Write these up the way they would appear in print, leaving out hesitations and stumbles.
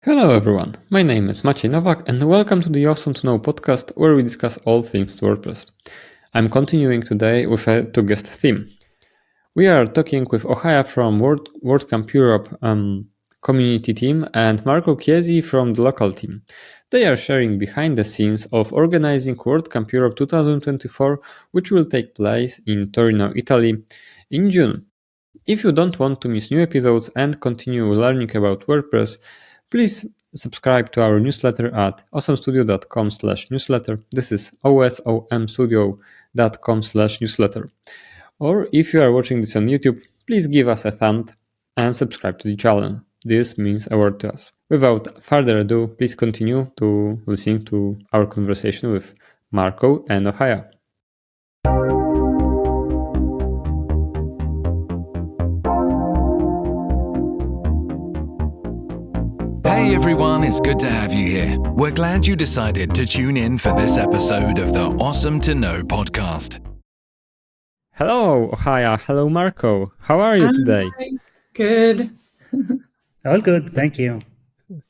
Hello everyone, my name is Maciej Nowak and welcome to the Osom To Know podcast where we discuss all things WordPress. I'm continuing today with a two-guest theme. We are talking with Ohia from WordCamp Europe community team and Marco Chiesi from the local team. They are sharing behind the scenes of organizing WordCamp Europe 2024, which will take place in Turin, Italy in June. If you don't want to miss new episodes and continue learning about WordPress, please subscribe to our newsletter at osomstudio.com/newsletter. This is osomstudio.com/newsletter. Or if you are watching this on YouTube, please give us a thumb and subscribe to the channel. This means a lot to us. Without further ado, please continue to listen to our conversation with Marco and Ohia. Hey everyone, it's good to have you here. We're glad you decided to tune in for this episode of the Osom To Know podcast. Hello, Ohia. Hello, Marco. How are you today? Hi. Good. All good, thank you.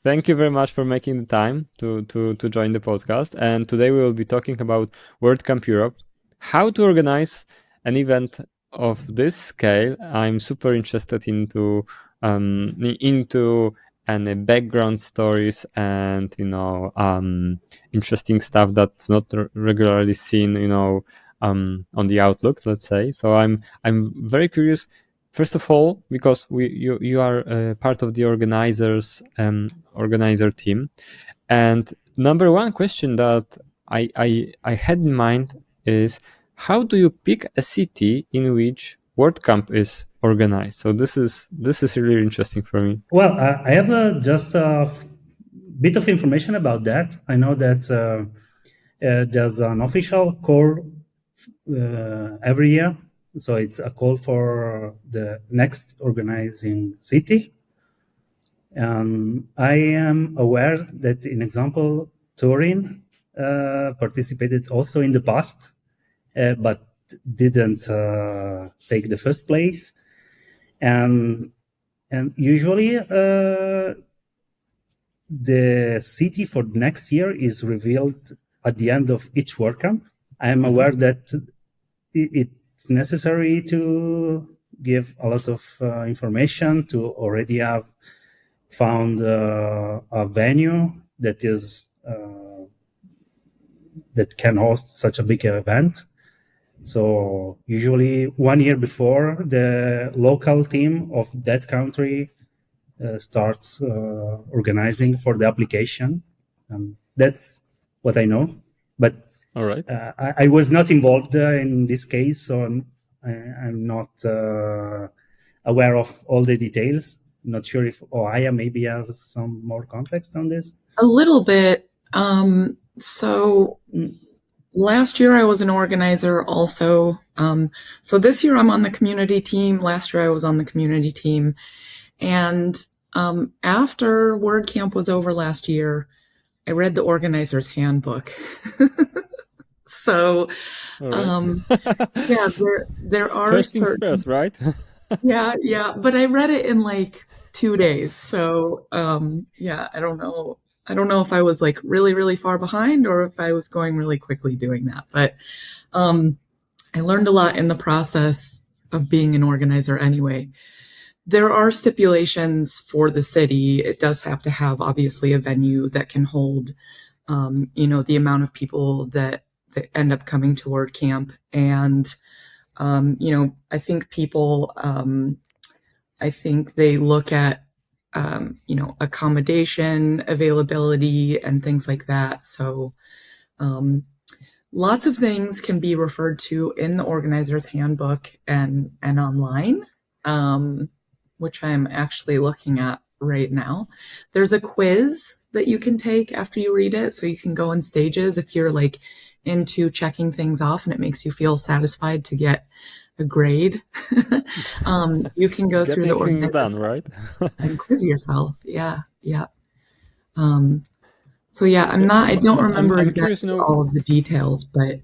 Thank you very much for making the time to join the podcast. And today we will be talking about WordCamp Europe, how to organize an event of this scale. I'm super interested into and background stories and interesting stuff that's not regularly seen on the Outlook, let's say. So I'm very curious, first of all, because you are part of the organizer team, and number one question that I had in mind is, how do you pick a city in which WordCamp is organized? So this is really interesting for me. Well, I have just a bit of information about that. I know that there's an official call every year. So it's a call for the next organizing city. I am aware that, in example, Turin participated also in the past, but didn't take the first place. And usually the city for next year is revealed at the end of each WordCamp. I am aware that it's necessary to give a lot of information to already have found a venue that is that can host such a big event. So usually 1 year before, the local team of that country starts organizing for the application. That's what I know. But all right, I was not involved in this case, so I'm not aware of all the details. Not sure if Ohia maybe has some more context on this. A little bit. So last year I was an organizer also. So this year I'm on the community team. Last year I was on the community team. And after WordCamp was over last year, I read the organizer's handbook. So, yeah, there are first things first, right? yeah. But I read it in like 2 days. So, yeah, I don't know if I was like really, really far behind or if I was going really quickly doing that. But I learned a lot in the process of being an organizer anyway. There are stipulations for the city. It does have to have obviously a venue that can hold, the amount of people that end up coming to WordCamp. And, I think people, I think they look at, accommodation availability and things like that. So lots of things can be referred to in the organizer's handbook and online, which I'm actually looking at right now. There's a quiz that you can take after you read it. So you can go in stages if you're like into checking things off and it makes you feel satisfied to get a grade. You can go through the things done, right? and quiz yourself. Yeah. So yeah, I don't remember exactly all of the details, but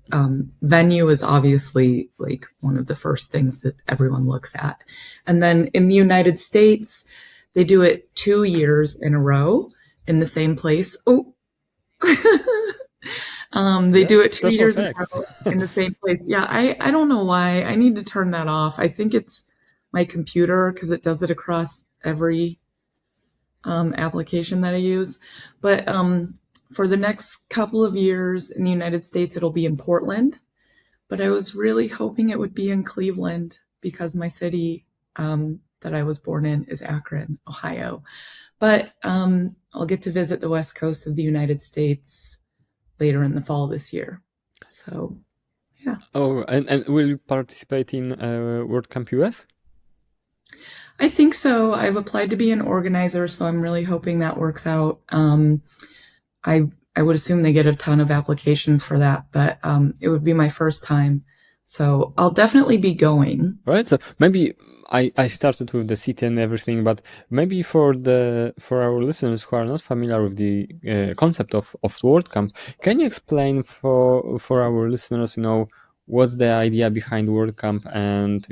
venue is obviously like one of the first things that everyone looks at. And then in the United States, they do it 2 years in a row. in the same place. Oh, they do it 2 years in a row in the same place. Yeah, I don't know why. I need to turn that off. I think it's my computer because it does it across every application that I use. But for the next couple of years in the United States, it'll be in Portland. But I was really hoping it would be in Cleveland because my city that I was born in is Akron, Ohio. But I'll get to visit the West Coast of the United States later in the fall this year. So, yeah. Oh, and will you participate in WordCamp US? I think so. I've applied to be an organizer, so I'm really hoping that works out. I would assume they get a ton of applications for that, but it would be my first time. So I'll definitely be going. Right. So maybe I started with the city and everything, but maybe for our listeners who are not familiar with the concept of WordCamp, can you explain for our listeners, what's the idea behind WordCamp and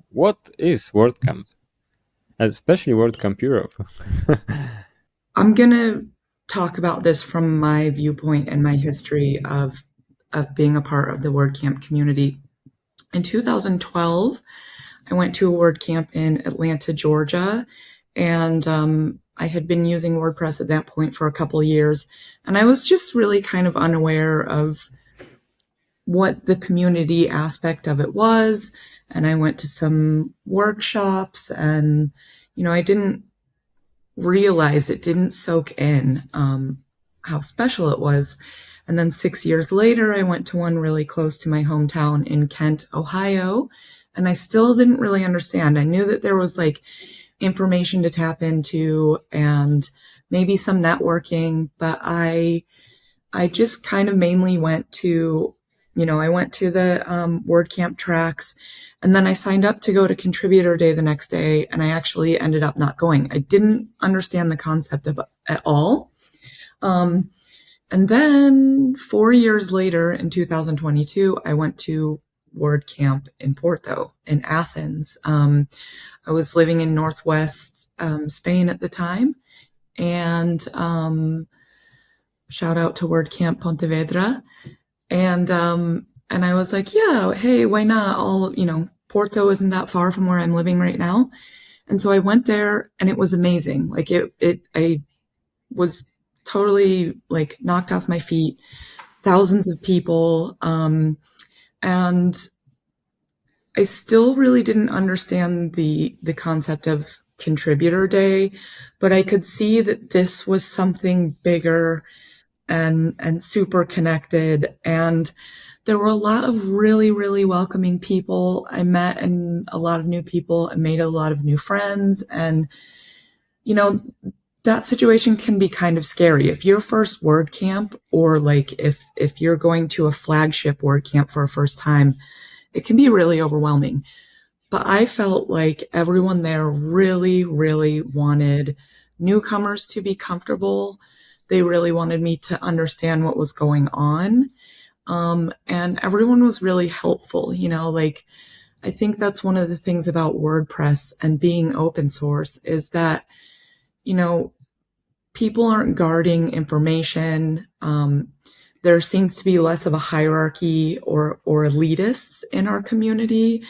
what is WordCamp, especially WordCamp Europe? I'm gonna talk about this from my viewpoint and my history of being a part of the WordCamp community. In 2012, I went to a WordCamp in Atlanta, Georgia, and I had been using WordPress at that point for a couple of years, and I was just really kind of unaware of what the community aspect of it was, and I went to some workshops, and I didn't realize, it didn't soak in how special it was. And then 6 years later, I went to one really close to my hometown in Kent, Ohio, and I still didn't really understand. I knew that there was like information to tap into and maybe some networking, but I just kind of mainly went to, I went to the WordCamp tracks, and then I signed up to go to Contributor Day the next day, and I actually ended up not going. I didn't understand the concept of it at all. And then 4 years later, in 2022, I went to WordCamp in Porto, in Athens. I was living in Northwest Spain at the time, and shout out to WordCamp Pontevedra. And I was like, yeah, hey, why not? Porto isn't that far from where I'm living right now. And so I went there, and it was amazing. Like I was totally like knocked off my feet, thousands of people. And I still really didn't understand the concept of Contributor Day, but I could see that this was something bigger and super connected. And there were a lot of really, really welcoming people. I met and a lot of new people and made a lot of new friends. And, that situation can be kind of scary. If your first WordCamp, or like if you're going to a flagship WordCamp for a first time, it can be really overwhelming. But I felt like everyone there really, really wanted newcomers to be comfortable. They really wanted me to understand what was going on. And everyone was really helpful. I think that's one of the things about WordPress and being open source is that, people aren't guarding information. There seems to be less of a hierarchy or elitists in our community,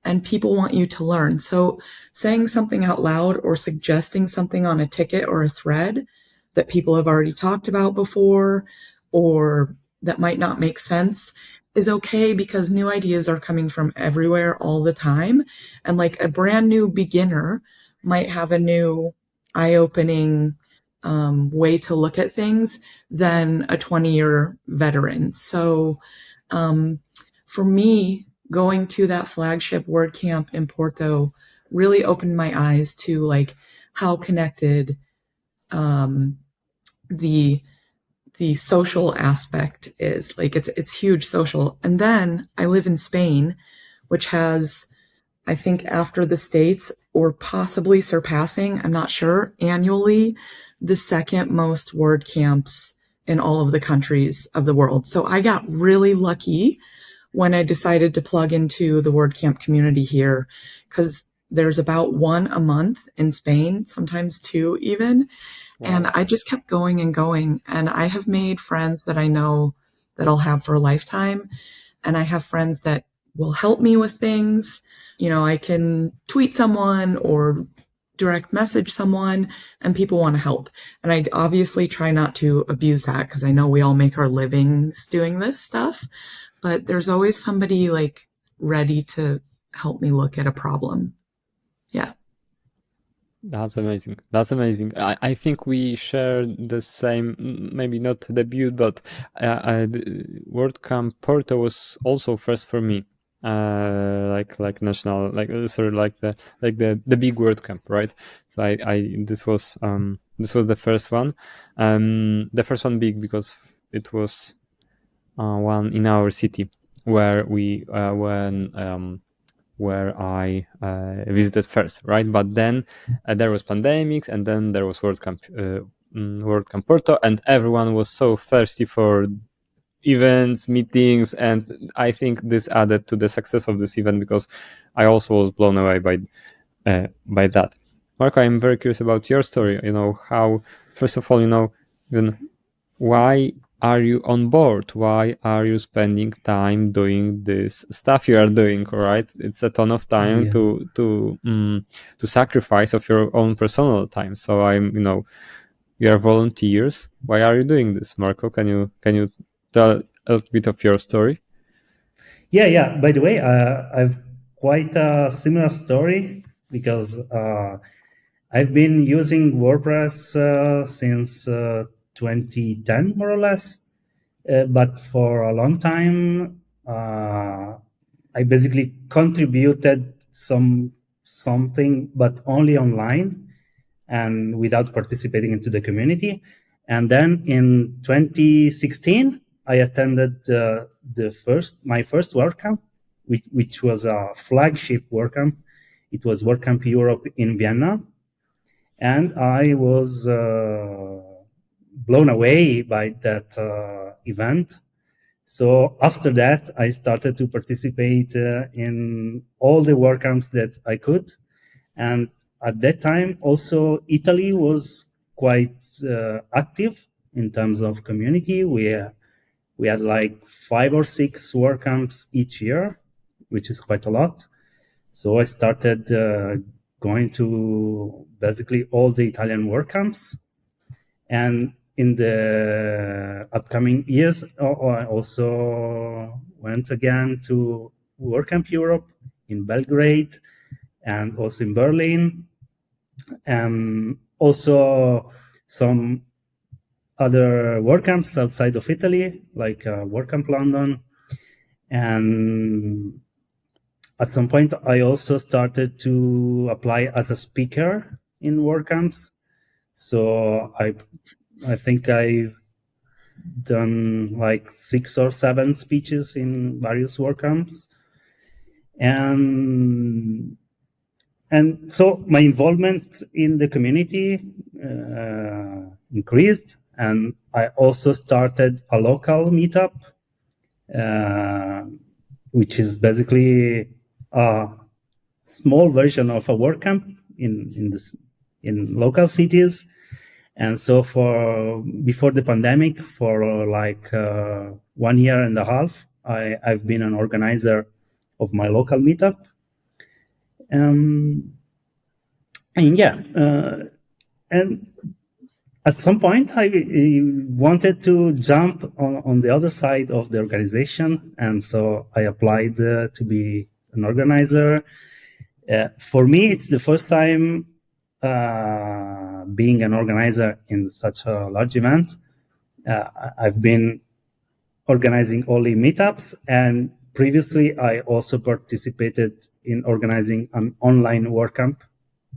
and people want you to learn. So saying something out loud or suggesting something on a ticket or a thread that people have already talked about before, or that might not make sense, is okay, because new ideas are coming from everywhere all the time. And like a brand new beginner might have a new eye-opening way to look at things than a 20-year veteran. So for me, going to that flagship WordCamp in Porto really opened my eyes to like how connected the social aspect is. Like it's huge social. And then I live in Spain, which has, I think after the States, or possibly surpassing, I'm not sure, annually, the second most WordCamps in all of the countries of the world. So I got really lucky when I decided to plug into the WordCamp community here, because there's about one a month in Spain, sometimes two even. Wow. And I just kept going and going. And I have made friends that I know that I'll have for a lifetime. And I have friends that will help me with things. You know, I can tweet someone or direct message someone and people want to help. And I obviously try not to abuse that because I know we all make our livings doing this stuff. But there's always somebody like ready to help me look at a problem. Yeah. That's amazing. That's amazing. I think we share the same, maybe not debut, but the WordCamp Porto was also first for me. Like national, sorry, like the big WordCamp, right? So this was the first one, the first one big because it was one in our city where we where I visited first, right? But then there was pandemics, and then there was WordCamp Porto, and everyone was so thirsty for events, meetings, and I think this added to the success of this event because I also was blown away by that. Marco, I'm very curious about your story. You know, how, first of all, you know, even why are you on board? Why are you spending time doing this stuff you are doing? All right, it's a ton of time to sacrifice of your own personal time. So you know, you are volunteers. Why are you doing this, Marco? Can you tell a little bit of your story? Yeah. By the way, I've quite a similar story because I've been using WordPress since 2010, more or less. But for a long time, I basically contributed something, but only online and without participating into the community. And then in 2016, I attended my first WordCamp, which was a flagship WordCamp. It was WordCamp Europe in Vienna. And I was blown away by that event. So after that, I started to participate in all the WordCamps that I could. And at that time, also Italy was quite active in terms of community. We had like 5 or 6 WordCamps each year, which is quite a lot. So I started going to basically all the Italian WordCamps. And in the upcoming years, I also went again to WordCamp Europe in Belgrade and also in Berlin, and also some other WordCamps outside of Italy, like WordCamp London. And at some point, I also started to apply as a speaker in WordCamps. So I think I've done like 6 or 7 speeches in various WordCamps. And so my involvement in the community increased, and I also started a local meetup, which is basically a small version of a WordCamp in local cities. And so before the pandemic, for like 1 year and a half, I've been an organizer of my local meetup. And at some point, I wanted to jump on the other side of the organization, and so I applied to be an organizer. For me, it's the first time being an organizer in such a large event. I've been organizing only meetups, and previously I also participated in organizing an online WordCamp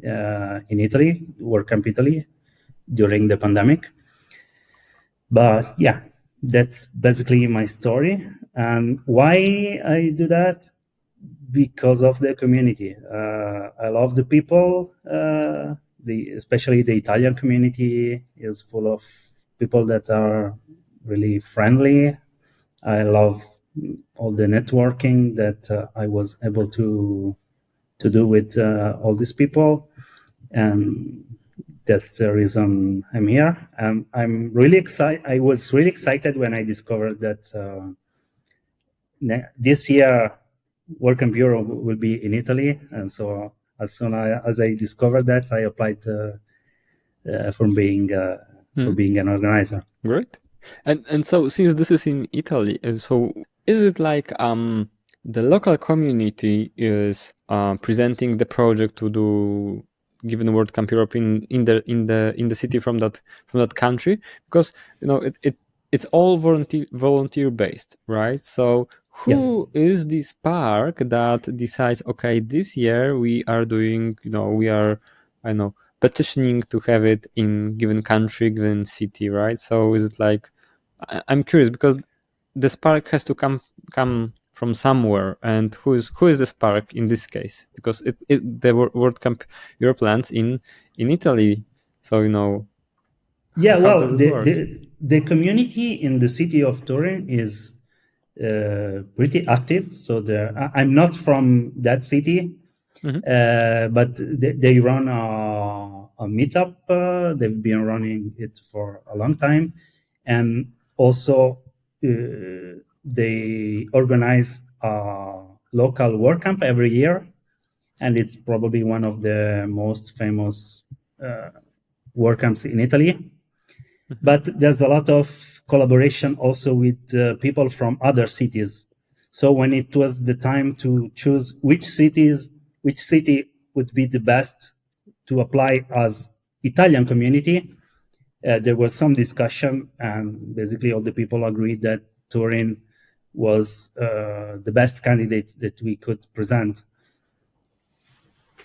in Italy, WordCamp Italy, during the pandemic. But yeah, that's basically my story. And why I do that? Because of the community. I love the people. Especially the Italian community is full of people that are really friendly. I love all the networking that I was able to to do with all these people, and that's the reason I'm here. I'm really excited. I was really excited when I discovered that this year WordCamp Europe will be in Italy, and so as soon as I discovered that, I applied for being an organizer. Great. And so since this is in Italy, so is it like the local community is presenting the project to do given WordCamp Europe in the city from that country? Because it's all volunteer based, right? So who is the spark that decides, okay, this year we are doing, petitioning to have it in given country, given city, right? So is it like, I'm curious because the spark has to come from somewhere, and who is the spark in this case? Because the WordCamp Europe lands in Italy, so Yeah, how well, does it work? the community in the city of Turin is pretty active. So I'm not from that city, but they run a meetup. They've been running it for a long time, and also they organize a local WordCamp every year, and it's probably one of the most famous WordCamps in Italy. But there's a lot of collaboration also with people from other cities. So when it was the time to choose which city would be the best to apply as Italian community, there was some discussion, and basically all the people agreed that Turin was the best candidate that we could present.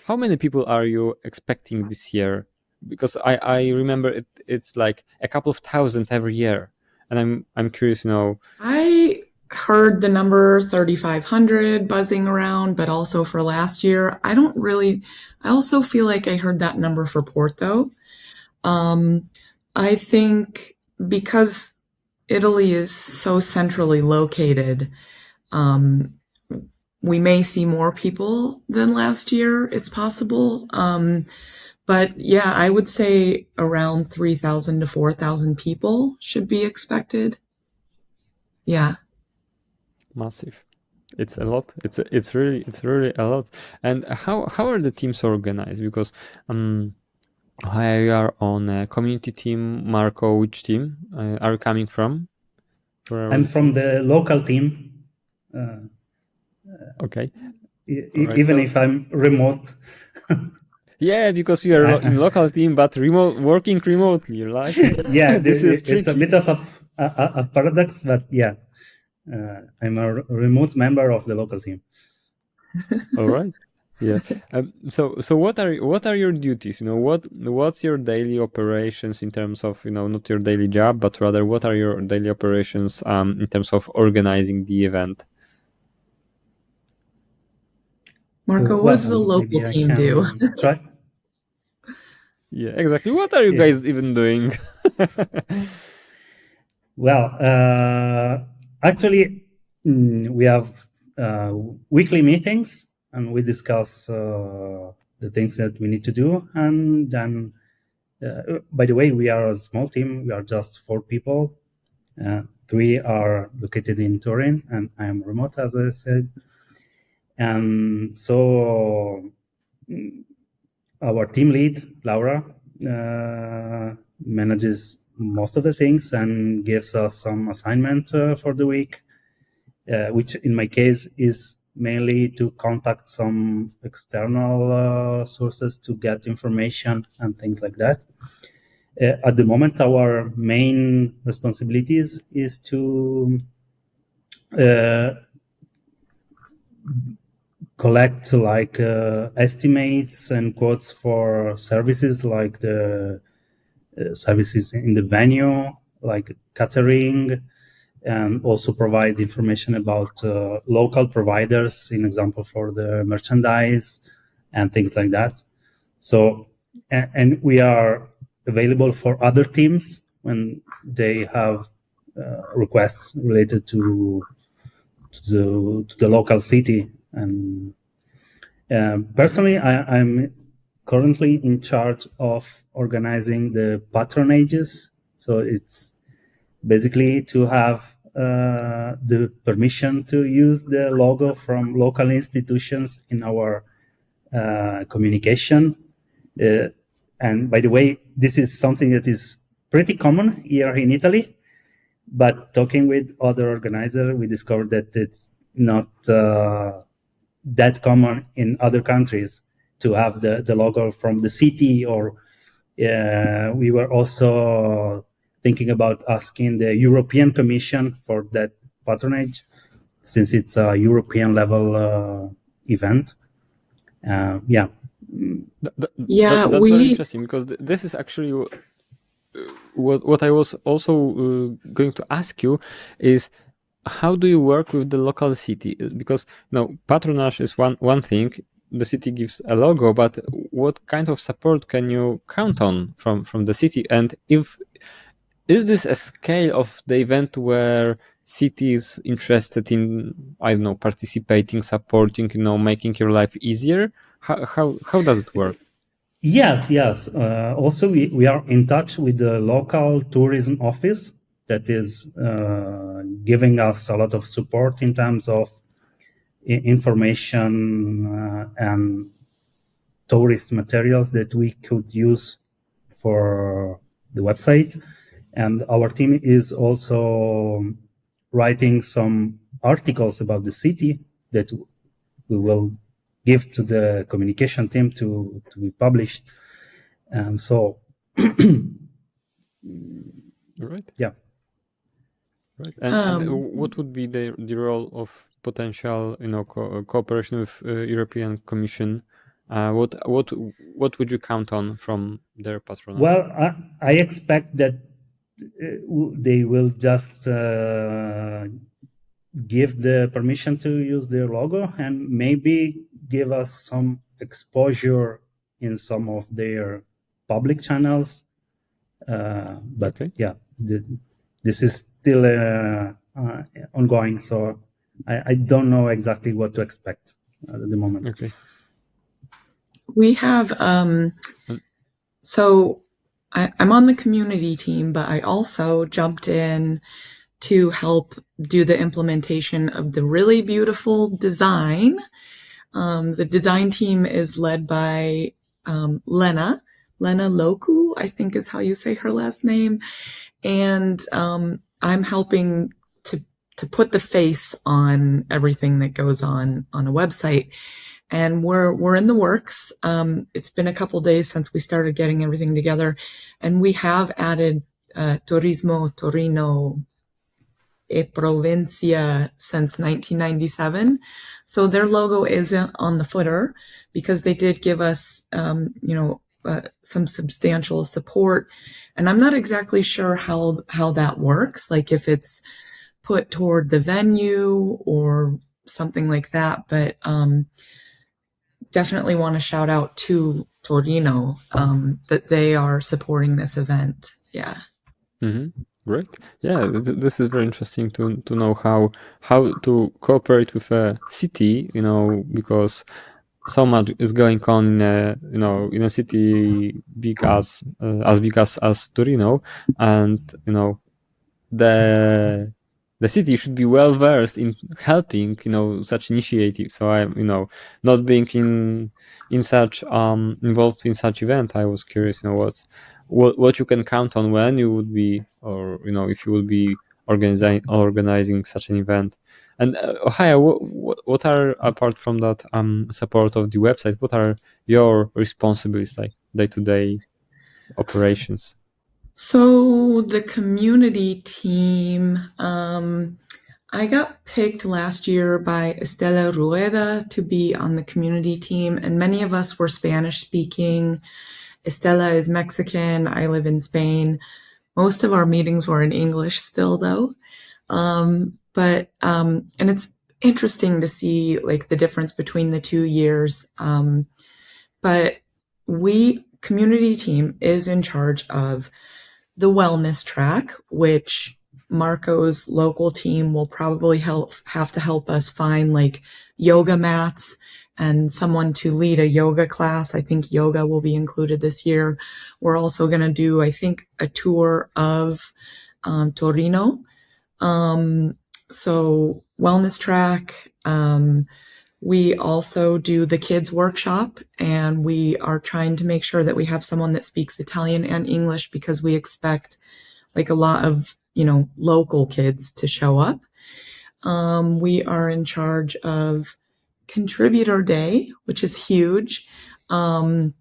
How many people are you expecting this year? Because I remember it's like a couple of thousand every year, and I'm curious, I heard the number 3,500 buzzing around, but also for last year. I also feel like I heard that number for Porto. I think because Italy is so centrally located, we may see more people than last year. It's possible. But yeah, I would say around 3,000 to 4,000 people should be expected. Yeah. Massive. It's a lot. It's really a lot. And how are the teams organized? Because you are on a community team. Marco, which team are you coming from? I'm from the local team. Okay. Even if I'm remote. Yeah, because you are in local team, but working remotely, right? Yeah, it's a bit of a paradox, but yeah, I'm a remote member of the local team. All right. Yeah. So what are your duties? What's your daily operations in terms of not your daily job, but rather what are your daily operations in terms of organizing the event? Marco, what does the local team do? Try. Yeah, exactly. What are you guys even doing? Well, actually, we have weekly meetings, and we discuss the things that we need to do. And then, by the way, we are a small team. We are just 4 people. 3 are located in Turin, and I am remote, as I said. And so our team lead, Laura, manages most of the things and gives us some assignment for the week, which in my case is mainly to contact some external sources to get information and things like that. At the moment, our main responsibilities is to collect estimates and quotes for services like the services in the venue, like catering, and also provide information about local providers, in example for the merchandise and things like that. So, and we are available for other teams when they have requests related to the local city. And Personally, I'm currently in charge of organizing the patronages. So it's basically to have the permission to use the logo from local institutions in our communication. And by the way, this is something that is pretty common here in Italy. But talking with other organizers, we discovered that it's not that common in other countries to have the logo from the city. Or we were also thinking about asking the European Commission for that patronage, since it's a European level event. Yeah. That's very interesting, because this is actually what I was also going to ask you is, how do you work with the local city? Because patronage is one thing. The city gives a logo, but what kind of support can you count on from the city? And is this a scale of the event where city is interested in, I don't know, participating, supporting, making your life easier? How does it work? Yes. Also, we are in touch with the local tourism office that is giving us a lot of support in terms of information and tourist materials that we could use for the website. And our team is also writing some articles about the city that we will give to the communication team to be published. And so, right. Yeah. Right. And what would be the role of potential, cooperation with European Commission? What would you count on from their patronage? Well, I expect that they will just give the permission to use their logo and maybe give us some exposure in some of their public channels. But okay. Yeah, this is still ongoing, so I don't know exactly what to expect at the moment. Okay. We have, so I'm on the community team, but I also jumped in to help do the implementation of the really beautiful design. The design team is led by Lena Loku, I think is how you say her last name. And I'm helping to put the face on everything that goes on a website. And we're in the works. It's been a couple days since we started getting everything together, and we have added Turismo Torino e Provincia since 1997. So their logo isn't on the footer because they did give us, some substantial support. And I'm not exactly sure how that works, like if it's put toward the venue or something like that. But definitely want to shout out to Torino that they are supporting this event. Yeah. Mm-hmm. Great. Yeah, this is very interesting to know how to cooperate with a city, because so much is going on in a city big as big as Torino, and the city should be well versed in helping such initiatives. So I'm not being in such involved in such event, I was curious what you can count on when you would be, or if you will be organizing such an event. And Ohio, what are, apart from that support of the website, what are your responsibilities, like day-to-day operations? So the community team, I got picked last year by Estela Rueda to be on the community team, and many of us were Spanish speaking. Estela is Mexican. I live in Spain. Most of our meetings were in English still, though. And it's interesting to see like the difference between the 2 years. But community team is in charge of the wellness track, which Marco's local team will probably have to help us find like yoga mats and someone to lead a yoga class. I think yoga will be included this year. We're also going to do, I think, a tour of Torino. So wellness track. We also do the kids workshop, and we are trying to make sure that we have someone that speaks Italian and English, because we expect like a lot of, local kids to show up. We are in charge of Contributor Day, which is huge. And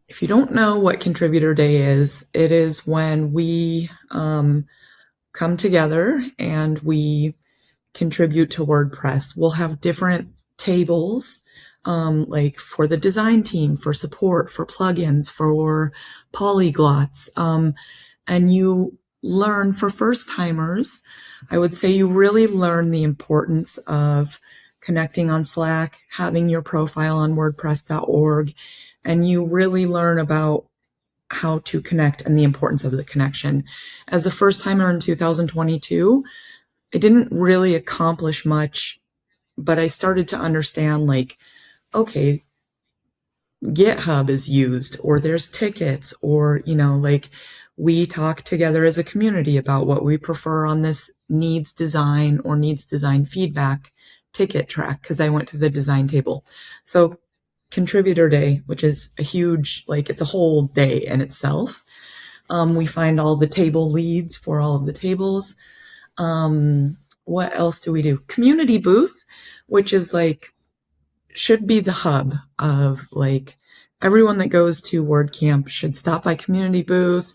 if you don't know what Contributor Day is, it is when we come together and we contribute to WordPress. We'll have different tables, like for the design team, for support, for plugins, for polyglots. And you learn, for first timers, I would say you really learn the importance of connecting on Slack, having your profile on WordPress.org, and you really learn about how to connect and the importance of the connection. As a first timer in 2022, I didn't really accomplish much, but I started to understand, like, okay, GitHub is used, or there's tickets, or, like, we talk together as a community about what we prefer on this needs design or needs design feedback ticket track, because I went to the design table. So Contributor Day, which is a huge, like, it's a whole day in itself. We find all the table leads for all of the tables. What else do we do? Community booth, which is like, should be the hub of, like, everyone that goes to WordCamp should stop by community booths,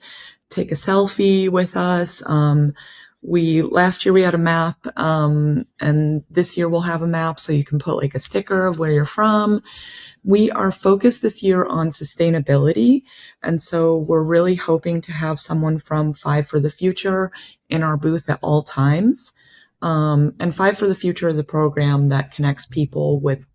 take a selfie with us. Last year we had a map, and this year we'll have a map, so you can put like a sticker of where you're from. We are focused this year on sustainability, and so we're really hoping to have someone from Five for the Future in our booth at all times. And Five for the Future is a program that connects people with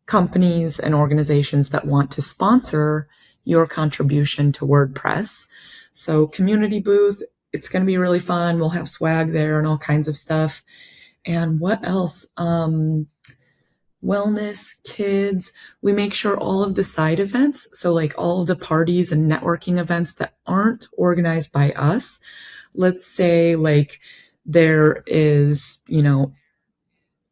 companies and organizations that want to sponsor your contribution to WordPress. So community booth, it's going to be really fun. We'll have swag there and all kinds of stuff. And what else? Wellness, kids. We make sure all of the side events, so like all of the parties and networking events that aren't organized by us. Let's say like there is,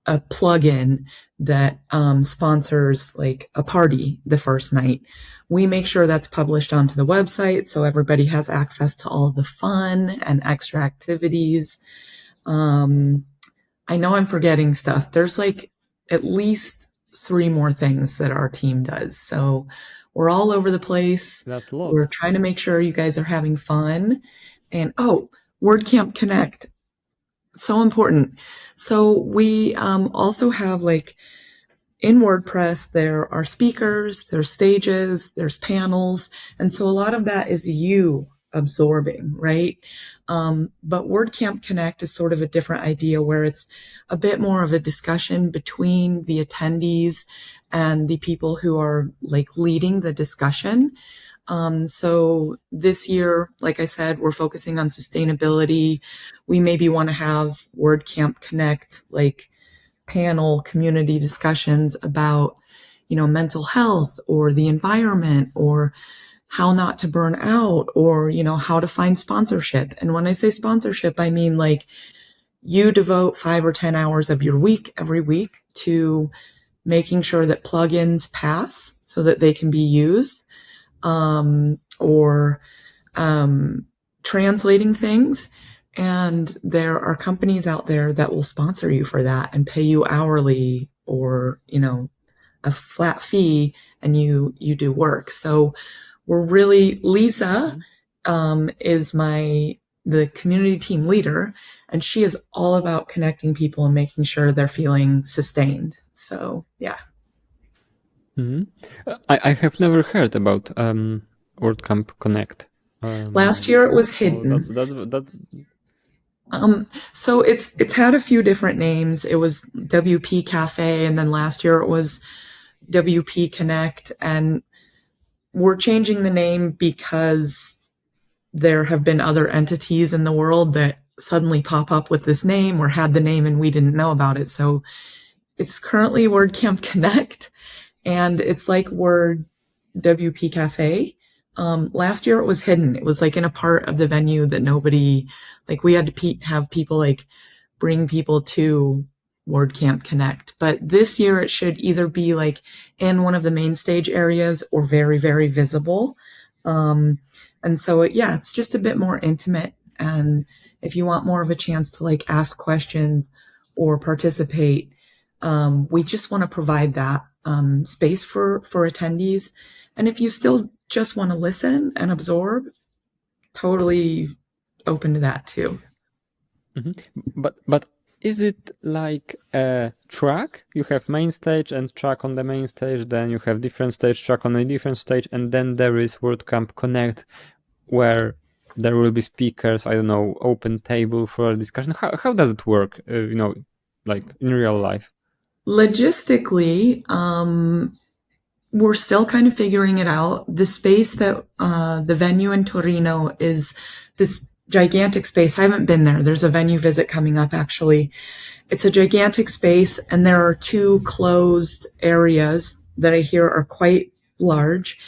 a plugin that sponsors like a party the first night. We make sure that's published onto the website so everybody has access to all the fun and extra activities. I know I'm forgetting stuff. There's like at least 3 more things that our team does. So we're all over the place. That's a lot. We're trying to make sure you guys are having fun. And WordCamp Connect. So important. So we also have, like, in WordPress, there are speakers, there's stages, there's panels. And so a lot of that is you absorbing, right? But WordCamp Connect is sort of a different idea, where it's a bit more of a discussion between the attendees and the people who are like leading the discussion. So this year, like I said, we're focusing on sustainability. We maybe want to have WordCamp Connect, like panel community discussions about, mental health or the environment, or how not to burn out, or, how to find sponsorship. And when I say sponsorship, I mean like you devote 5 or 10 hours of your week every week to making sure that plugins pass so that they can be used, or translating things. And there are companies out there that will sponsor you for that and pay you hourly, or, a flat fee, and you do work. So we're really, Lisa, is the community team leader, and she is all about connecting people and making sure they're feeling sustained. So, yeah. Mm-hmm. I have never heard about WordCamp Connect. Last year it was hidden. That's So it's had a few different names. It was WP Cafe, and then last year it was WP Connect, and we're changing the name because there have been other entities in the world that suddenly pop up with this name, or had the name and we didn't know about it. So it's currently WordCamp Connect, and it's like Word WP Cafe. Last year it was hidden. It was like in a part of the venue that nobody, like we had to have people like bring people to WordCamp Connect. But this year it should either be like in one of the main stage areas or very, very visible. And so, yeah, it's just a bit more intimate. And if you want more of a chance to like ask questions or participate, we just want to provide that space for attendees. And if you still just want to listen and absorb, totally open to that too. But is it like a track? You have main stage and track on the main stage, then you have different stage, track on a different stage, and then there is WordCamp Connect, where there will be speakers, I don't know, open table for a discussion. How does it work, like in real life? Logistically, we're still kind of figuring it out. The space that the venue in Torino is this gigantic space. I haven't been there. There's a venue visit coming up, actually. It's a gigantic space, and there are two closed areas that I hear are quite large.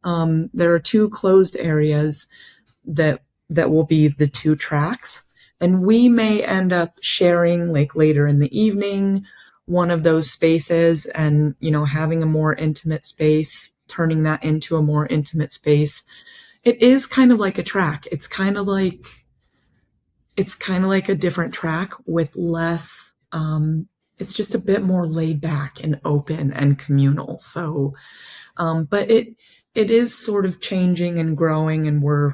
There are two closed areas that will be the two tracks, and we may end up sharing like later in the evening one of those spaces and, having a more intimate space, turning that into a more intimate space. It is kind of like a track. It's kind of like a different track with less, it's just a bit more laid back and open and communal. So, but it is sort of changing and growing, and we're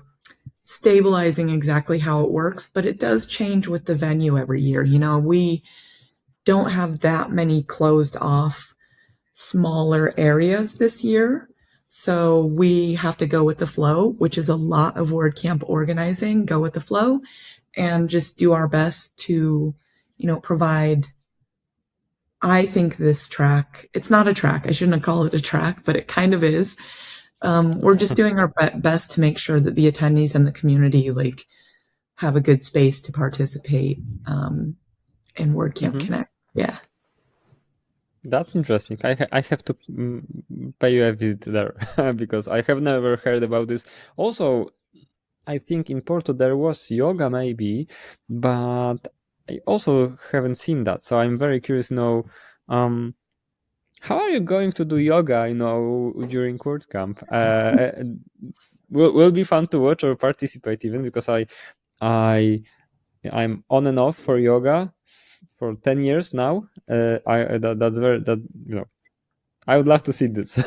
stabilizing exactly how it works, but it does change with the venue every year. We don't have that many closed off smaller areas this year. So we have to go with the flow, which is a lot of WordCamp organizing, go with the flow and just do our best to, provide. I think this track, it's not a track. I shouldn't call it a track, but it kind of is. We're just doing our best to make sure that the attendees and the community like have a good space to participate in WordCamp Connect. Yeah. That's interesting. I have to pay you a visit there because I have never heard about this. Also, I think in Porto there was yoga maybe, but I also haven't seen that. So I'm very curious to know, how are you going to do yoga, during WordCamp? Will be fun to watch or participate even, because I'm on and off for yoga for 10 years now. I would love to see this.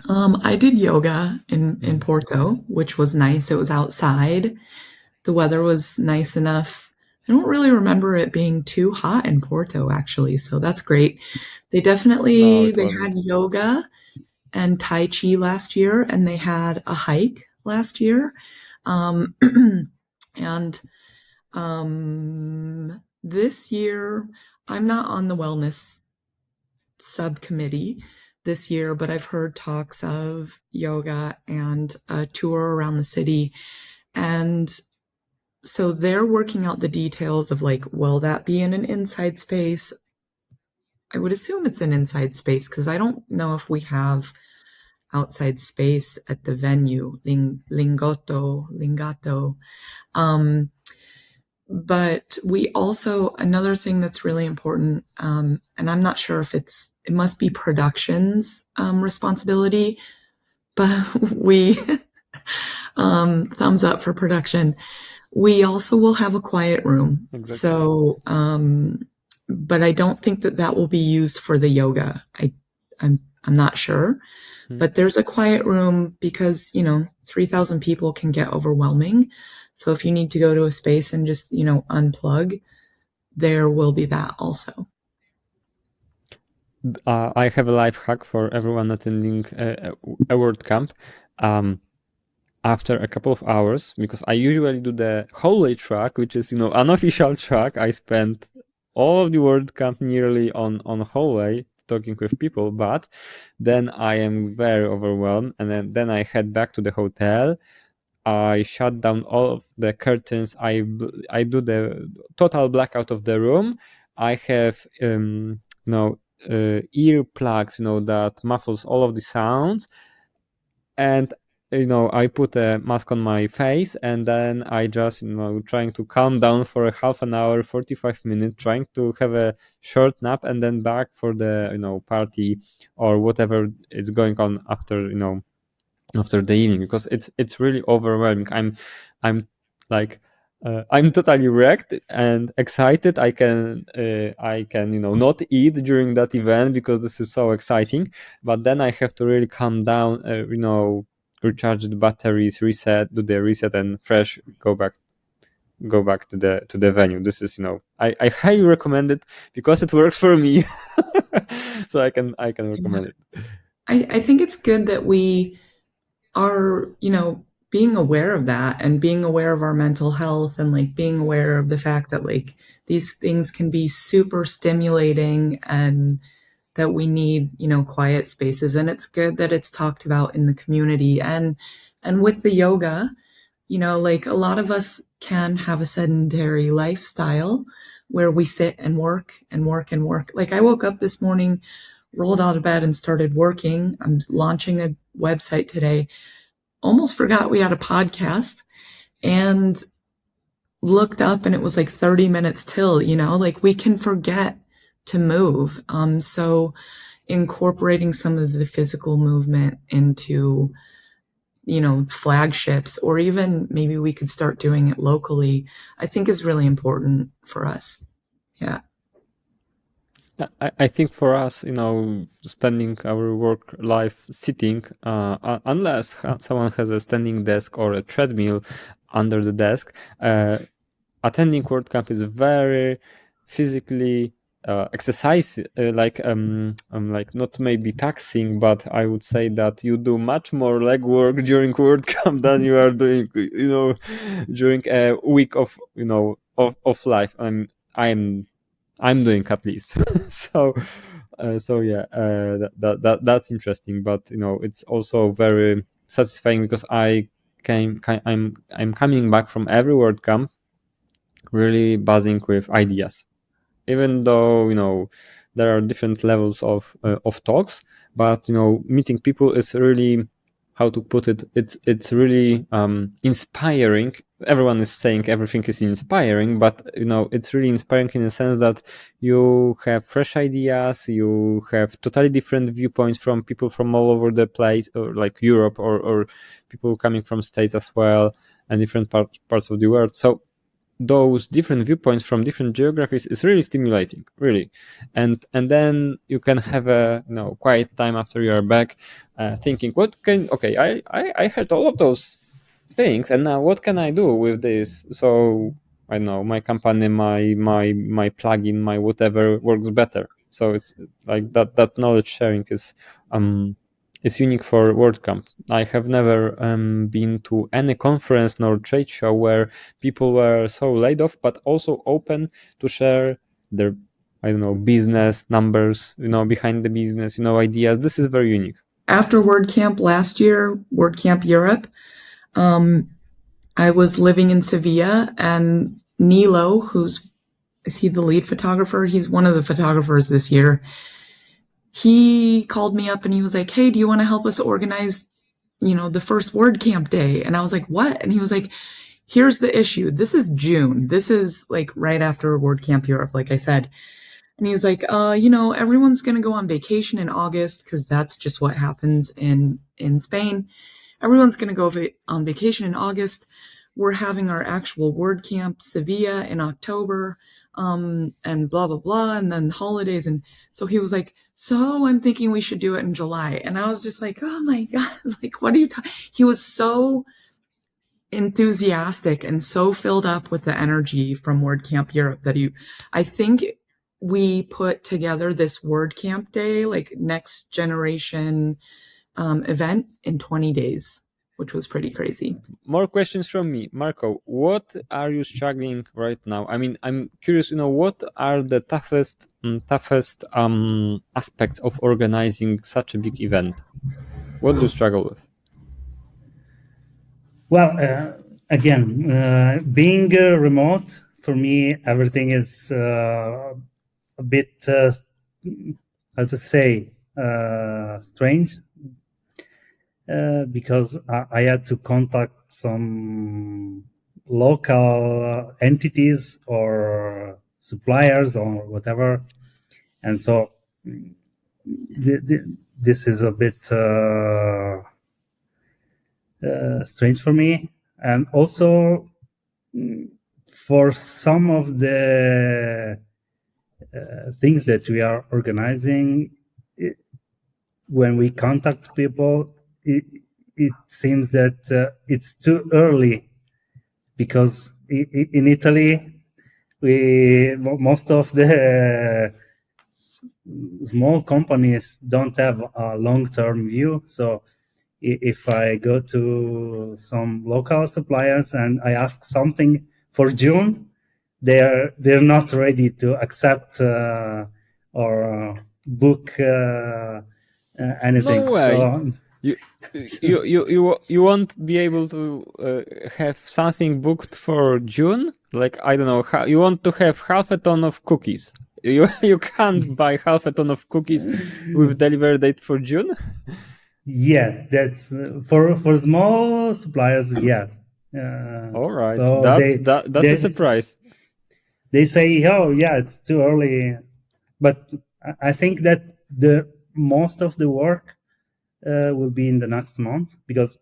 I did yoga in Porto, which was nice. It was outside. The weather was nice enough. I don't really remember it being too hot in Porto, actually, so that's great. They had yoga and Tai Chi last year, and they had a hike last year. And this year, I'm not on the wellness subcommittee this year, but I've heard talks of yoga and a tour around the city. And so they're working out the details of like, will that be in an inside space? I would assume it's an inside space because I don't know if we have outside space at the venue, Lingato. But we also, another thing that's really important, and I'm not sure if it must be production's responsibility, but we, thumbs up for production. We also will have a quiet room. Exactly. So, but I don't think that will be used for the yoga. I'm not sure, but there's a quiet room because, 3,000 people can get overwhelming. So if you need to go to a space and just, unplug, there will be that also. I have a life hack for everyone attending a WordCamp. After a couple of hours, because I usually do the hallway track, which is, unofficial track. I spend all of the WordCamp nearly on hallway talking with people, but then I am very overwhelmed, and then I head back to the hotel. I shut down all of the curtains. I do the total blackout of the room. I have ear plugs, that muffles all of the sounds, and I put a mask on my face, and then I just trying to calm down for a half an hour, 45 minutes, trying to have a short nap, and then back for the party or whatever is going on after the evening, because it's really overwhelming. I'm like I'm totally wrecked and excited. I can not eat during that event because this is so exciting, but then I have to really calm down, recharge the batteries, do the reset, and fresh go back to the venue. This is I highly recommend it because it works for me. So I can recommend it. I think it's good that we are, being aware of that and being aware of our mental health, and like being aware of the fact that like these things can be super stimulating, and that we need, quiet spaces. And it's good that it's talked about in the community. And with the yoga, like a lot of us can have a sedentary lifestyle where we sit and work and work and work. Like I woke up this morning, rolled out of bed and started working. I'm launching a website today. Almost forgot we had a podcast, and looked up and it was like 30 minutes till, like we can forget to move. So incorporating some of the physical movement into, flagships, or even maybe we could start doing it locally, I think is really important for us. Yeah. I think for us, spending our work life sitting, unless someone has a standing desk or a treadmill under the desk, attending WordCamp is very physically exercise, like not maybe taxing, but I would say that you do much more legwork during WordCamp than you are doing, during a week of of life. I'm doing at least. So yeah, that's interesting, but it's also very satisfying because I'm coming back from every WordCamp really buzzing with ideas, even though there are different levels of talks, but meeting people is really, how to put it, it's really inspiring. Everyone is saying everything is inspiring, but it's really inspiring in the sense that you have fresh ideas, you have totally different viewpoints from people from all over the place, or like Europe, or people coming from States as well, and different parts of the world. So those different viewpoints from different geographies is really stimulating, really. And then you can have a quiet time after you are back, thinking, I heard all of those things, and now what can I do with this? So I know my company, my plugin, my whatever works better. So it's like that knowledge sharing is unique for WordCamp. I have never been to any conference nor trade show where people were so laid off, but also open to share their, business numbers, behind the business, ideas. This is very unique. After WordCamp last year, WordCamp Europe, I was living in Sevilla, and Nilo, is he the lead photographer? He's one of the photographers this year. He called me up and he was like, hey, do you want to help us organize, the first WordCamp day? And I was like, what? And he was like, here's the issue. This is June. This is like right after WordCamp Europe, like I said. And he was like, everyone's going to go on vacation in August, because that's just what happens in Spain. Everyone's going to go on vacation in August. We're having our actual WordCamp Sevilla in October, and blah, blah, blah, and then holidays. And so he was like, so I'm thinking we should do it in July. And I was just like, oh my God, like, what are you talking? He was so enthusiastic and so filled up with the energy from WordCamp Europe that I think we put together this WordCamp day, like next generation event, in 20 days, which was pretty crazy. More questions from me. Marco, what are you struggling right now? I mean, I'm curious, what are the toughest aspects of organizing such a big event? What do you struggle with? Well, again, being remote, for me, everything is a bit, how to say, strange, because I had to contact some local entities or suppliers or whatever. And so this is a bit strange for me. And also for some of the things that we are organizing, when we contact people, it seems that it's too early, because in Italy, most of the small companies don't have a long-term view. So if I go to some local suppliers and I ask something for June, they're not ready to accept or book anything. No way. So, You won't be able to have something booked for June? Like, I don't know, you want to have half a ton of cookies. You can't buy half a ton of cookies with delivery date for June? yeah, that's for small suppliers. Yeah. All right, So that's a surprise. They say, oh yeah, it's too early, but I think that the most of the work will be in the next month, because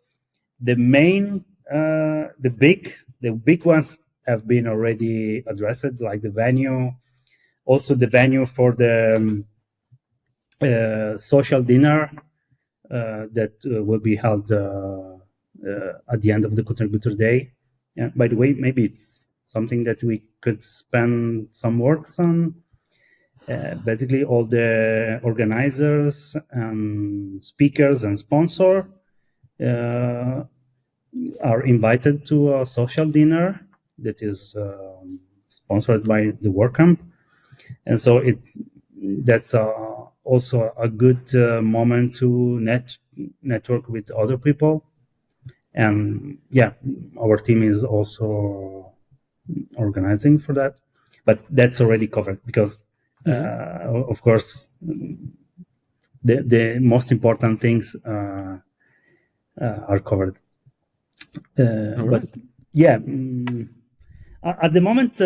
the main, the big ones have been already addressed, like the venue, also the venue for the social dinner that will be held at the end of the contributor day. Yeah, by the way, maybe it's something that we could spend some works on. Basically, all the organizers and speakers and sponsor are invited to a social dinner that is sponsored by the WordCamp, and so that's also a good moment to network with other people. And yeah, our team is also organizing for that, but that's already covered, because of course the most important things are covered. But yeah, at the moment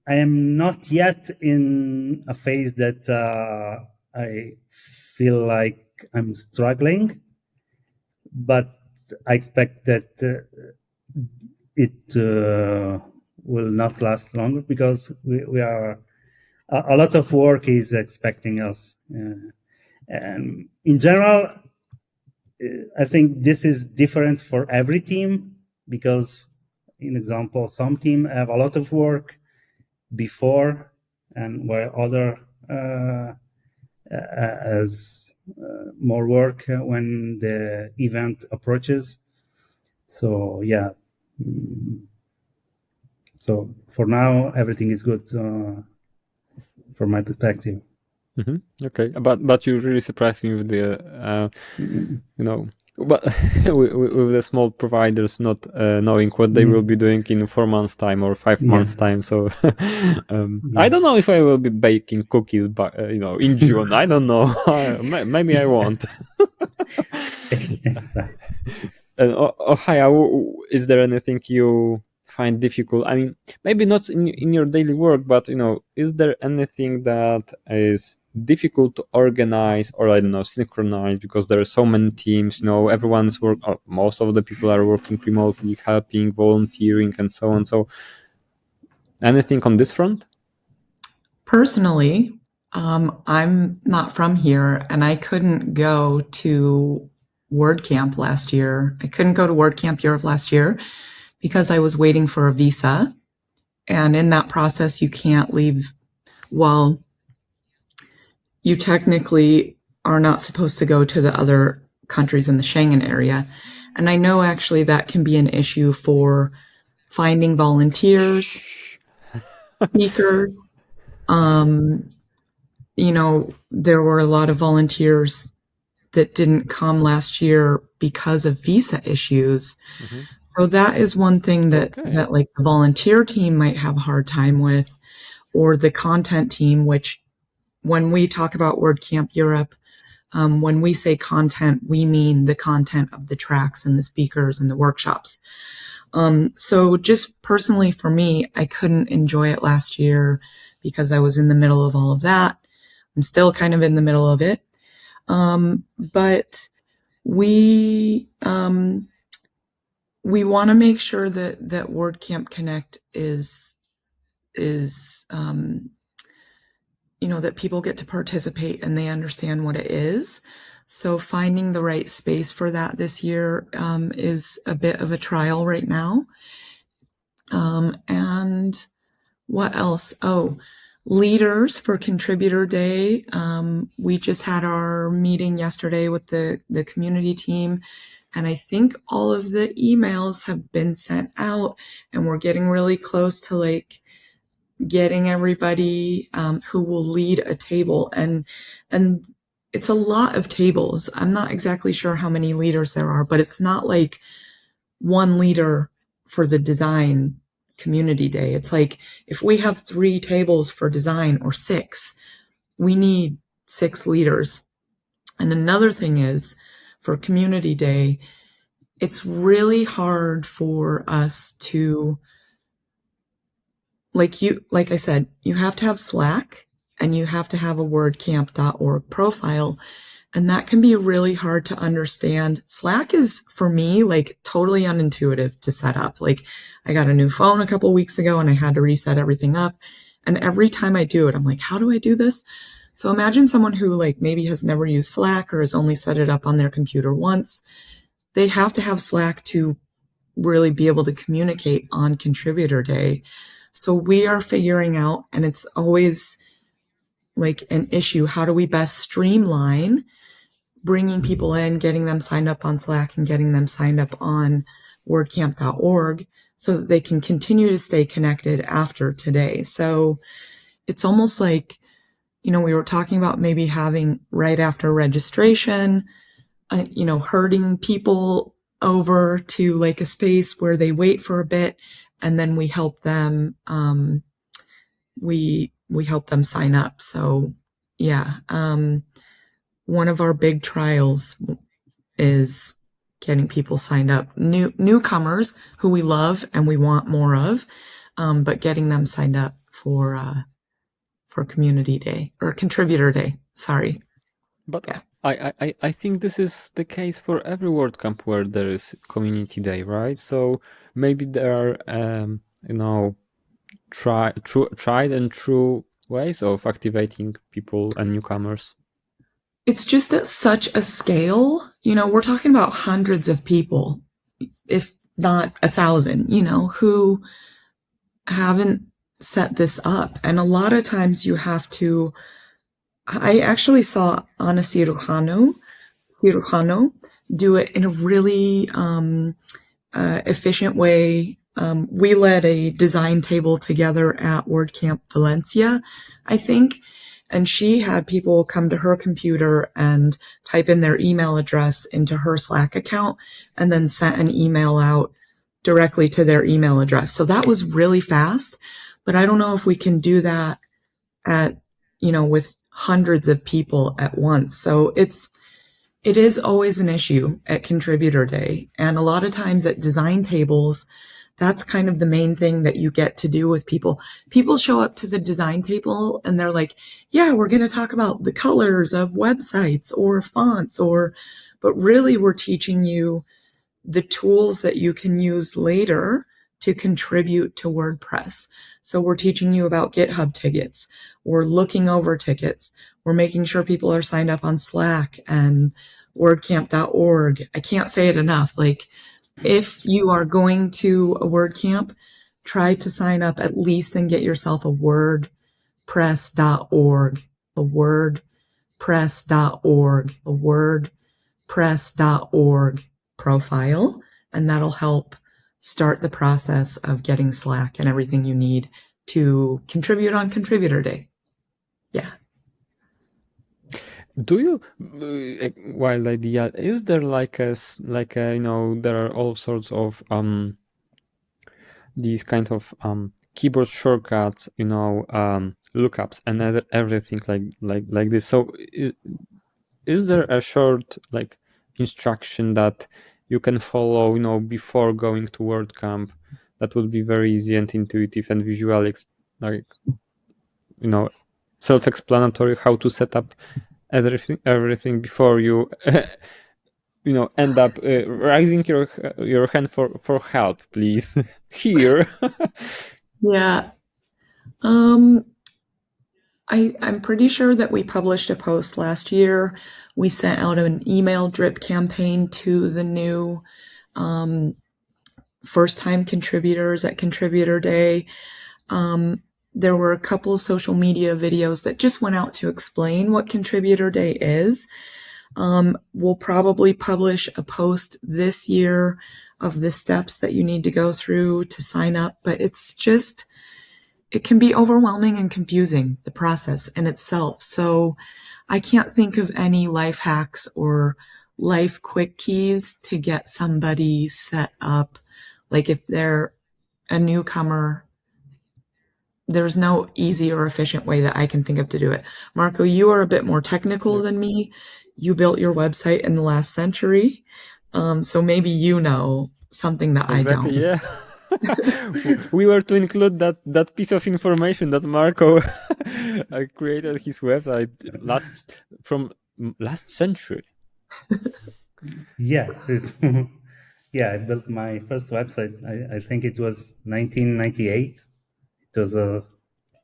I am not yet in a phase that I feel like I'm struggling, but I expect that it will not last longer, because we are a lot of work is expecting us. And in general, I think this is different for every team, because, in example, some team have a lot of work before, and while other has more work when the event approaches. So yeah, so for now everything is good from my perspective. Mm-hmm. Okay, but you really surprised me with the but with the small providers not knowing what they will be doing in 4 months time or 5 months time. So I don't know if I will be baking cookies, but in June. I don't know. Maybe I won't. And Ohio, is there anything you find difficult? I mean, maybe not in your daily work, but is there anything that is difficult to organize, or I don't know, synchronize, because there are so many teams, everyone's or most of the people are working remotely, helping, volunteering, and so on. So anything on this front? Personally, I'm not from here, and I couldn't go to WordCamp last year. I couldn't go to WordCamp Europe last year because I was waiting for a visa. And in that process, you can't leave. Well, you technically are not supposed to go to the other countries in the Schengen area. And I know actually that can be an issue for finding volunteers, speakers. There were a lot of volunteers that didn't come last year because of visa issues. Mm-hmm. So that is one thing that like the volunteer team might have a hard time with, or the content team, which when we talk about WordCamp Europe, when we say content, we mean the content of the tracks and the speakers and the workshops. So just personally for me, I couldn't enjoy it last year because I was in the middle of all of that. I'm still kind of in the middle of it. But we want to make sure that WordCamp Connect is that people get to participate and they understand what it is. So finding the right space for that this year is a bit of a trial right now. And what else? Oh, leaders for Contributor Day. We just had our meeting yesterday with the community team, and I think all of the emails have been sent out, and we're getting really close to like getting everybody who will lead a table, and it's a lot of tables. I'm not exactly sure how many leaders there are, but it's not like one leader for the design community day. It's like if we have 3 tables for design or 6, we need 6 leaders. And another thing is for community day, it's really hard for us to, like I said, you have to have Slack and you have to have a WordCamp.org profile. And that can be really hard to understand. Slack is, for me, like totally unintuitive to set up. Like I got a new phone a couple weeks ago and I had to reset everything up. And every time I do it, I'm like, how do I do this? So imagine someone who like maybe has never used Slack or has only set it up on their computer once. They have to have Slack to really be able to communicate on Contributor Day. So we are figuring out, and it's always like an issue, how do we best streamline bringing people in, getting them signed up on Slack and getting them signed up on WordCamp.org so that they can continue to stay connected after today. So it's almost like, we were talking about maybe having right after registration, herding people over to like a space where they wait for a bit and then we help them, we help them sign up. So yeah, one of our big trials is getting people signed up, newcomers who we love and we want more of, but getting them signed up for Community Day or Contributor Day. Sorry. But yeah. I think this is the case for every WordCamp where there is Community Day, right? So maybe there are, tried and true ways of activating people and newcomers. It's just at such a scale, we're talking about hundreds of people, if not 1,000, who haven't set this up. And a lot of times you have to, I actually saw Ana Cirujano do it in a really efficient way. We led a design table together at WordCamp Valencia, I think. And she had people come to her computer and type in their email address into her Slack account and then sent an email out directly to their email address. So that was really fast, but I don't know if we can do that at, with hundreds of people at once. So it is always an issue at Contributor Day. And a lot of times at design tables, that's kind of the main thing that you get to do with people. People show up to the design table and they're like, yeah, we're going to talk about the colors of websites or fonts but really we're teaching you the tools that you can use later to contribute to WordPress. So we're teaching you about GitHub tickets. We're looking over tickets. We're making sure people are signed up on Slack and WordCamp.org. I can't say it enough. Like, if you are going to a WordCamp, try to sign up at least and get yourself a WordPress.org, a WordPress.org, a WordPress.org profile, and that'll help start the process of getting Slack and everything you need to contribute on Contributor Day. Yeah. Do you, wild idea, is there like a, there are all sorts of these kind of keyboard shortcuts, lookups and everything like this. So is there a short like instruction that you can follow, before going to WordCamp that would be very easy and intuitive and visually self-explanatory, how to set up everything before you end up raising your hand for help, please? Here. Yeah. I'm pretty sure that we published a post last year. We sent out an email drip campaign to the new first-time contributors at Contributor Day. There were a couple social media videos that just went out to explain what Contributor Day is. We'll probably publish a post this year of the steps that you need to go through to sign up, but it can be overwhelming and confusing, the process in itself. So I can't think of any life hacks or life quick keys to get somebody set up. Like if they're a newcomer, there's no easy or efficient way that I can think of to do it. Marco, you are a bit more technical than me. You built your website in the last century. So maybe you know something that Exactly, I don't. yeah. We were to include that piece of information that Marco created his website from last century. Yeah, yeah. I built my first website. I think it was 1998. It was a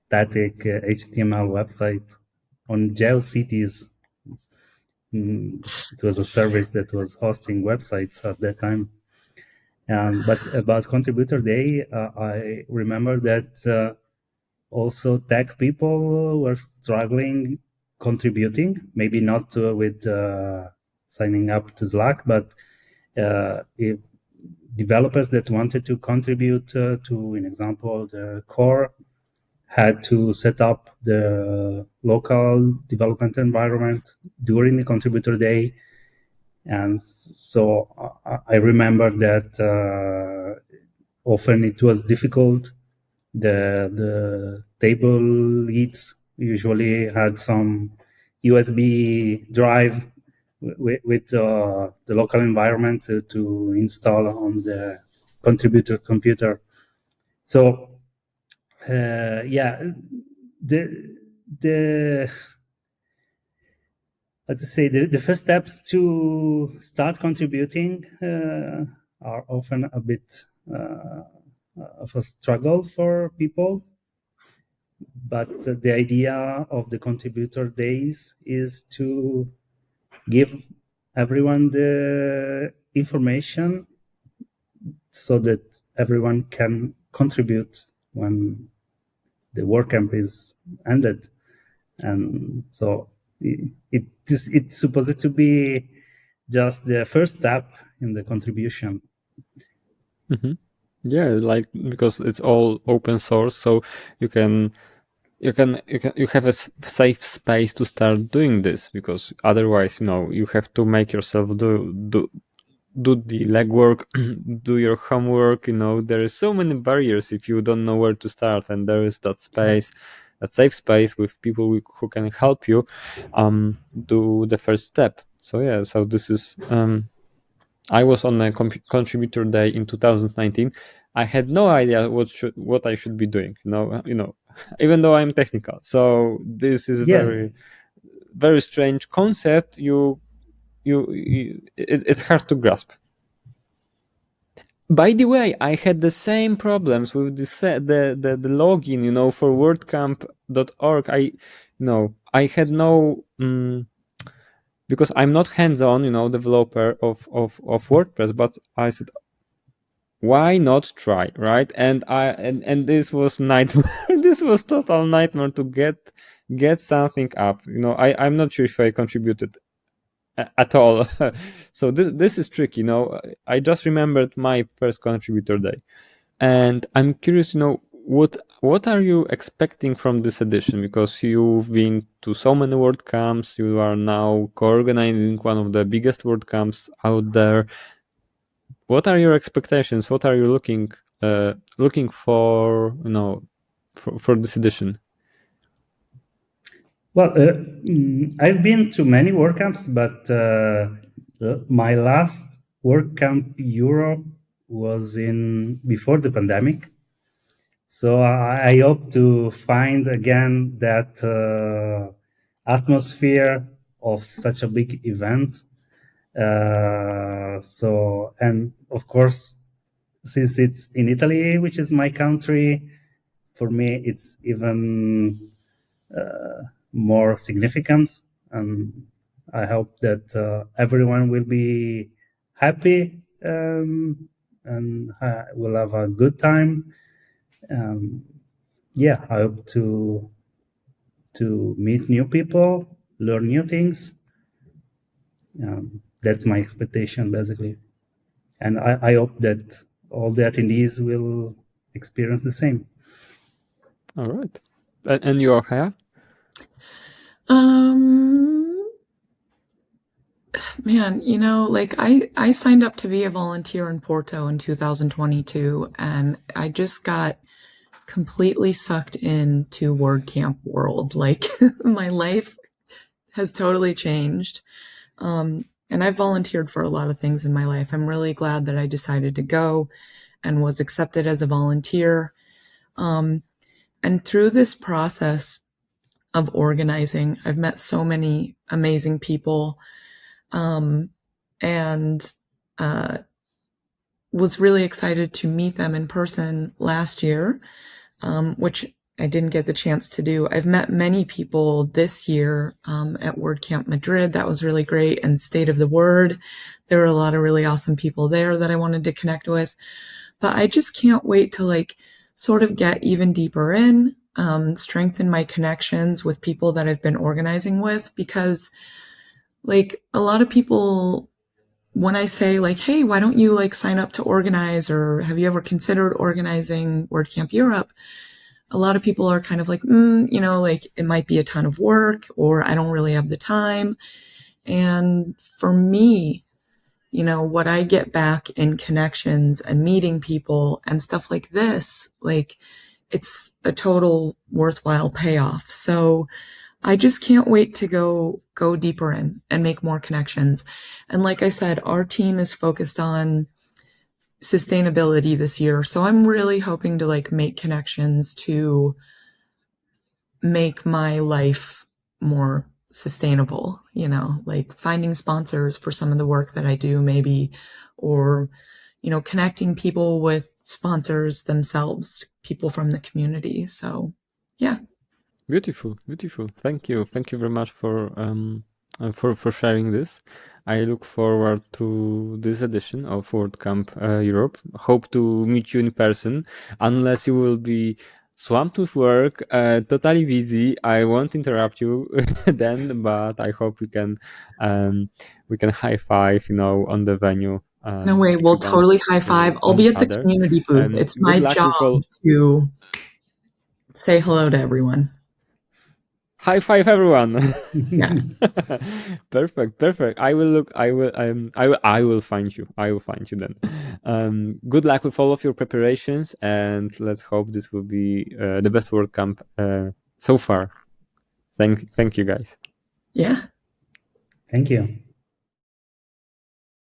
static HTML website on GeoCities. It was a service that was hosting websites at that time. But about Contributor Day, I remember that also tech people were struggling contributing, maybe not with signing up to Slack, but if developers that wanted to contribute to, an example, the core had to set up the local development environment during the Contributor Day. And so I remember that often it was difficult. The table leads usually had some USB drive with the local environment to install on the contributor computer. So yeah, the first steps to start contributing are often a bit of a struggle for people. But the idea of the contributor days is to give everyone the information so that everyone can contribute when the WordCamp is ended. And so it's supposed to be just the first step in the contribution. Mm-hmm. Yeah, because it's all open source, so you have a safe space to start doing this, because otherwise, you have to make yourself do the legwork, do your homework. There is so many barriers if you don't know where to start, and there is that space, that safe space with people who can help you do the first step. So yeah, so this is I was on a contributor day in 2019. I had no idea what I should be doing, even though I'm technical. So this is very, very strange concept. It's hard to grasp. By the way, I had the same problems with the login, for WordCamp.org. I had no because I'm not hands-on, developer of WordPress, but I said, why not try, right? And this was nightmare. This was total nightmare to get something up. I'm not sure if I contributed at all. So this is tricky. I just remembered my first contributor day, and I'm curious. what are you expecting from this edition? Because you've been to so many WordCamps, you are now co-organizing one of the biggest WordCamps out there. What are your expectations? What are you looking for? For this edition? Well, I've been to many WordCamps, but my last WordCamp Europe was before the pandemic. So I hope to find again that atmosphere of such a big event. And of course, since it's in Italy, which is my country, for me, it's even more significant. And I hope that everyone will be happy and will have a good time. I hope to meet new people, learn new things. That's my expectation, basically. And I hope that all the attendees will experience the same. All right. And you, Ohia? Man, I signed up to be a volunteer in Porto in 2022, and I just got completely sucked into WordCamp world. Like my life has totally changed. And I've volunteered for a lot of things in my life. I'm really glad that I decided to go and was accepted as a volunteer. And through this process of organizing, I've met so many amazing people, and was really excited to meet them in person last year, which I didn't get the chance to do. I've met many people this year at WordCamp Madrid. That was really great. And State of the Word. There were a lot of really awesome people there that I wanted to connect with. But I just can't wait to sort of get even deeper in, strengthen my connections with people that I've been organizing with, because a lot of people, when I say hey, why don't you sign up to organize, or have you ever considered organizing WordCamp Europe? A lot of people are kind of it might be a ton of work, or I don't really have the time. And for me, what I get back in connections and meeting people and stuff like this, it's a total worthwhile payoff. So I just can't wait to go deeper in and make more connections. And like I said, our team is focused on sustainability this year. So I'm really hoping to make connections to make my life more sustainable, finding sponsors for some of the work that I do maybe, or, connecting people with sponsors themselves, people from the community. So, yeah. Beautiful. Thank you very much for sharing this. I look forward to this edition of WordCamp Europe. Hope to meet you in person, unless you will be swamped with work, totally busy. I won't interrupt you then, but I hope we can high five, on the venue. No way, we'll totally high five. I'll be at the community booth. It's my job to say hello to everyone. High five, everyone! Yeah. Perfect. I will find you. I will find you then. Good luck with all of your preparations, and let's hope this will be the best WordCamp so far. Thank you, guys. Yeah. Thank you.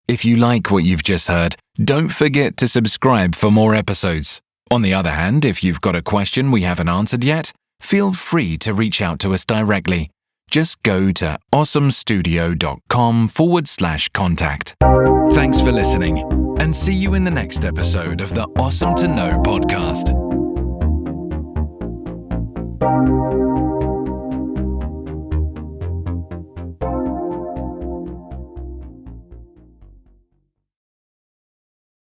If you like what you've just heard, don't forget to subscribe for more episodes. On the other hand, if you've got a question we haven't answered yet, feel free to reach out to us directly. Just go to osomstudio.com/contact. Thanks for listening, and see you in the next episode of the Osom To Know podcast.